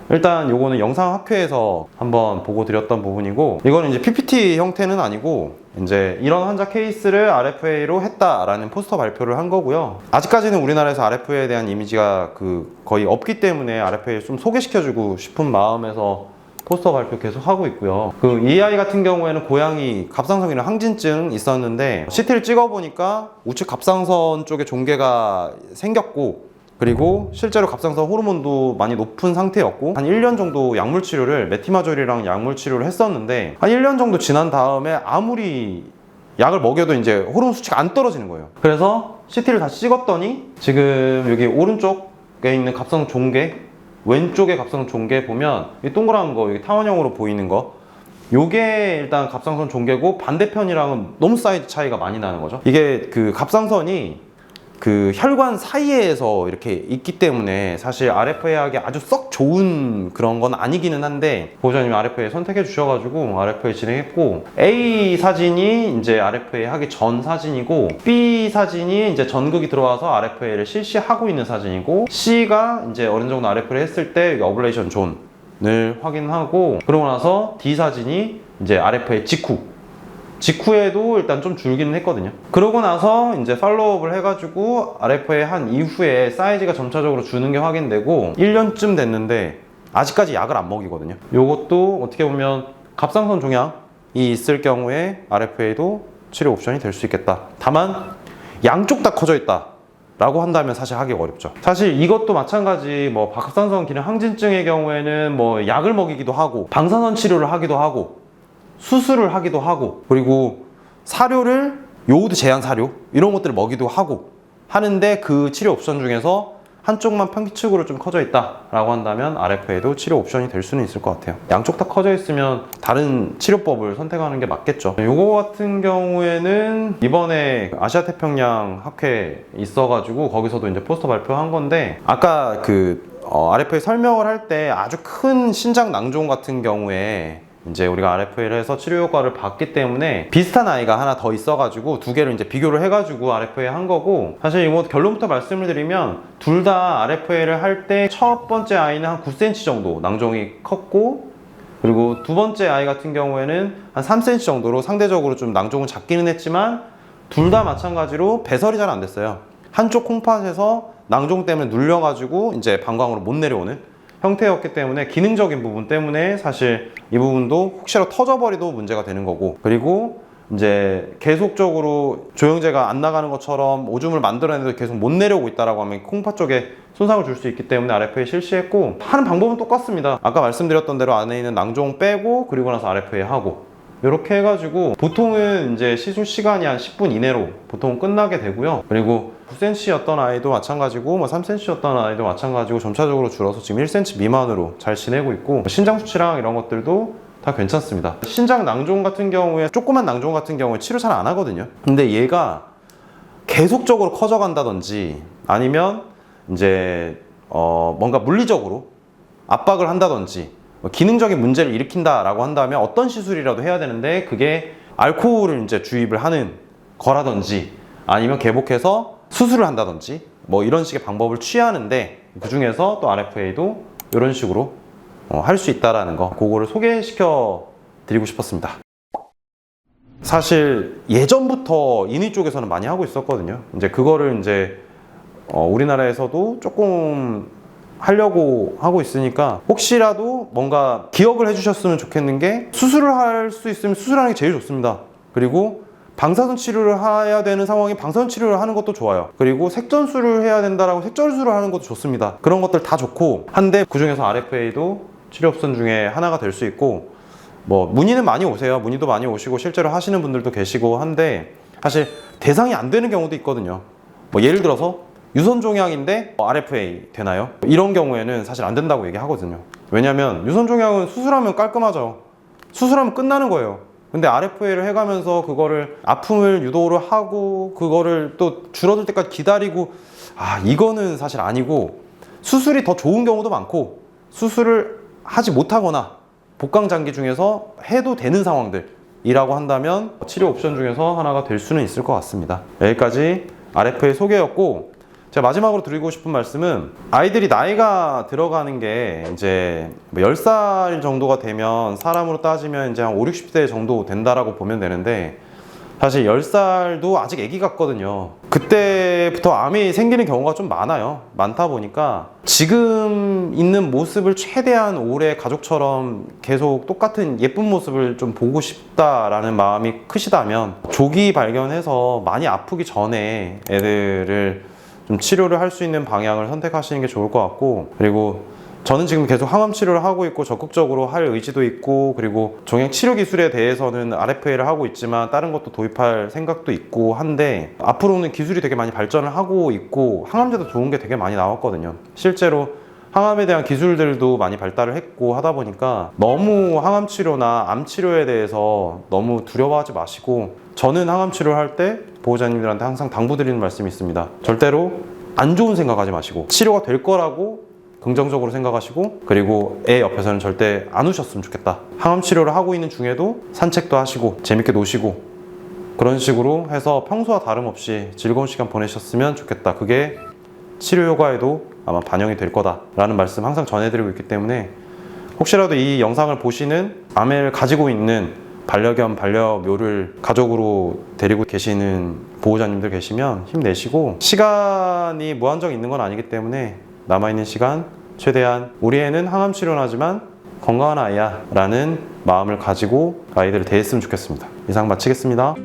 일단 요거는 영상학회에서 한번 보고 드렸던 부분이고, 이거는 이제 PPT 형태는 아니고 이제 이런 환자 케이스를 RFA로 했다라는 포스터 발표를 한 거고요. 아직까지는 우리나라에서 RFA에 대한 이미지가 거의 없기 때문에 RFA를 좀 소개시켜주고 싶은 마음에서 포스터 발표 계속 하고 있고요. 이 아이 같은 경우에는 고양이 갑상선이랑 항진증 있었는데 CT를 찍어보니까 우측 갑상선 쪽에 종괴가 생겼고, 그리고 실제로 갑상선 호르몬도 많이 높은 상태였고, 한 1년 정도 약물 치료를, 메티마졸이랑 약물 치료를 했었는데 한 1년 정도 지난 다음에 아무리 약을 먹여도 이제 호르몬 수치가 안 떨어지는 거예요. 그래서 CT를 다시 찍었더니 지금 여기 오른쪽에 있는 갑상선 종괴, 왼쪽에 갑상선 종괴 보면 이 동그란 거, 여기 타원형으로 보이는 거, 요게 일단 갑상선 종괴고 반대편이랑은 너무 사이즈 차이가 많이 나는 거죠. 이게 갑상선이 혈관 사이에서 이렇게 있기 때문에 사실 RFA하기 아주 썩 좋은 그런 건 아니기는 한데, 보호자님이 RFA 선택해 주셔가지고 RFA 진행했고, A 사진이 이제 RFA 하기 전 사진이고, B 사진이 이제 전극이 들어와서 RFA를 실시하고 있는 사진이고, C가 이제 어느 정도 RFA를 했을 때 어블레이션 존을 확인하고, 그러고 나서 D 사진이 이제 RFA 직후에도 일단 좀 줄기는 했거든요. 그러고 나서 이제 팔로우업을 해가지고 RFA 한 이후에 사이즈가 점차적으로 주는 게 확인되고 1년쯤 됐는데 아직까지 약을 안 먹이거든요. 요것도 어떻게 보면 갑상선 종양이 있을 경우에 RFA도 치료 옵션이 될 수 있겠다. 다만 양쪽 다 커져 있다 라고 한다면 사실 하기 어렵죠. 사실 이것도 마찬가지, 갑상선 기능 항진증의 경우에는 약을 먹이기도 하고 방사선 치료를 하기도 하고 수술을 하기도 하고, 그리고 사료를 요오드 제한 사료 이런 것들을 먹이도 하고 하는데, 그 치료 옵션 중에서 한쪽만 편기측으로 좀 커져 있다 라고 한다면 RFA도 치료 옵션이 될 수는 있을 것 같아요. 양쪽 다 커져 있으면 다른 치료법을 선택하는 게 맞겠죠. 요거 같은 경우에는 이번에 아시아태평양 학회 있어가지고 거기서도 이제 포스터 발표한 건데, 아까 RFA 설명을 할 때 아주 큰 신장 낭종 같은 경우에 이제 우리가 RFA를 해서 치료 효과를 봤기 때문에 비슷한 아이가 하나 더 있어가지고 두 개를 이제 비교를 해가지고 RFA 한 거고, 사실 이거 결론부터 말씀을 드리면 둘 다 RFA를 할 때 첫 번째 아이는 한 9cm 정도 낭종이 컸고, 그리고 두 번째 아이 같은 경우에는 한 3cm 정도로 상대적으로 좀 낭종은 작기는 했지만 둘 다 마찬가지로 배설이 잘 안 됐어요. 한쪽 콩팥에서 낭종 때문에 눌려가지고 이제 방광으로 못 내려오는 형태였기 때문에 기능적인 부분 때문에 사실 이 부분도 혹시라도 터져버리도 문제가 되는 거고, 그리고 이제 계속적으로 조영제가 안 나가는 것처럼 오줌을 만들어내도 계속 못 내려오고 있다라고 하면 콩팥 쪽에 손상을 줄 수 있기 때문에 RFA 실시했고, 하는 방법은 똑같습니다. 아까 말씀드렸던 대로 안에 있는 낭종 빼고 그리고 나서 RFA 하고, 이렇게 해가지고 보통은 이제 시술 시간이 한 10분 이내로 보통 끝나게 되고요. 그리고 9cm였던 아이도 마찬가지고 3cm였던 아이도 마찬가지고 점차적으로 줄어서 지금 1cm 미만으로 잘 지내고 있고, 신장 수치랑 이런 것들도 다 괜찮습니다. 신장 낭종 같은 경우에, 조그만 낭종 같은 경우에 치료 잘 안 하거든요. 근데 얘가 계속적으로 커져간다든지 아니면 이제 뭔가 물리적으로 압박을 한다든지 기능적인 문제를 일으킨다라고 한다면 어떤 시술이라도 해야 되는데, 그게 알코올을 이제 주입을 하는 거라든지 아니면 개복해서 수술을 한다든지 이런 식의 방법을 취하는데, 그 중에서 또 RFA도 이런 식으로 할 수 있다라는 거, 그거를 소개시켜 드리고 싶었습니다. 사실 예전부터 인의 쪽에서는 많이 하고 있었거든요. 이제 그거를 이제 우리나라에서도 조금 하려고 하고 있으니까 혹시라도 뭔가 기억을 해주셨으면 좋겠는 게, 수술을 할 수 있으면 수술하는 게 제일 좋습니다. 그리고 방사선 치료를 해야 되는 상황이 방사선 치료를 하는 것도 좋아요. 그리고 색전술을 해야 된다라고 색전술을 하는 것도 좋습니다. 그런 것들 다 좋고 한데, 그 중에서 RFA도 치료 옵션 중에 하나가 될 수 있고, 문의는 많이 오세요. 문의도 많이 오시고 실제로 하시는 분들도 계시고 한데, 사실 대상이 안 되는 경우도 있거든요. 예를 들어서 유선 종양인데 RFA 되나요? 이런 경우에는 사실 안 된다고 얘기하거든요. 왜냐면 유선 종양은 수술하면 깔끔하죠. 수술하면 끝나는 거예요. 근데 RFA를 해가면서 그거를 아픔을 유도를 하고 그거를 또 줄어들 때까지 기다리고, 이거는 사실 아니고, 수술이 더 좋은 경우도 많고 수술을 하지 못하거나 복강 장기 중에서 해도 되는 상황들이라고 한다면 치료 옵션 중에서 하나가 될 수는 있을 것 같습니다. 여기까지 RFA 소개였고, 제가 마지막으로 드리고 싶은 말씀은 아이들이 나이가 들어가는 게 이제 10살 정도가 되면 사람으로 따지면 이제 한 5, 60대 정도 된다라고 보면 되는데 사실 10살도 아직 아기 같거든요. 그때부터 암이 생기는 경우가 좀 많다 보니까 지금 있는 모습을 최대한 오래 가족처럼 계속 똑같은 예쁜 모습을 좀 보고 싶다라는 마음이 크시다면 조기 발견해서 많이 아프기 전에 애들을 좀 치료를 할 수 있는 방향을 선택하시는 게 좋을 것 같고, 그리고 저는 지금 계속 항암 치료를 하고 있고 적극적으로 할 의지도 있고, 그리고 종양 치료 기술에 대해서는 RFA를 하고 있지만 다른 것도 도입할 생각도 있고 한데, 앞으로는 기술이 되게 많이 발전을 하고 있고 항암제도 좋은 게 되게 많이 나왔거든요. 실제로 항암에 대한 기술들도 많이 발달을 했고 하다 보니까 너무 항암 치료나 암 치료에 대해서 너무 두려워하지 마시고, 저는 항암 치료를 할 때 보호자님들한테 항상 당부드리는 말씀이 있습니다. 절대로 안 좋은 생각하지 마시고 치료가 될 거라고 긍정적으로 생각하시고, 그리고 애 옆에서는 절대 안 우셨으면 좋겠다. 항암 치료를 하고 있는 중에도 산책도 하시고 재밌게 노시고 그런 식으로 해서 평소와 다름없이 즐거운 시간 보내셨으면 좋겠다. 그게 치료 효과에도 아마 반영이 될 거다라는 말씀 항상 전해드리고 있기 때문에, 혹시라도 이 영상을 보시는 암을 가지고 있는 반려견, 반려묘를 가족으로 데리고 계시는 보호자님들 계시면 힘내시고, 시간이 무한정 있는 건 아니기 때문에 남아있는 시간 최대한 우리 애는 항암 치료는 하지만 건강한 아이야 라는 마음을 가지고 아이들을 대했으면 좋겠습니다. 이상 마치겠습니다.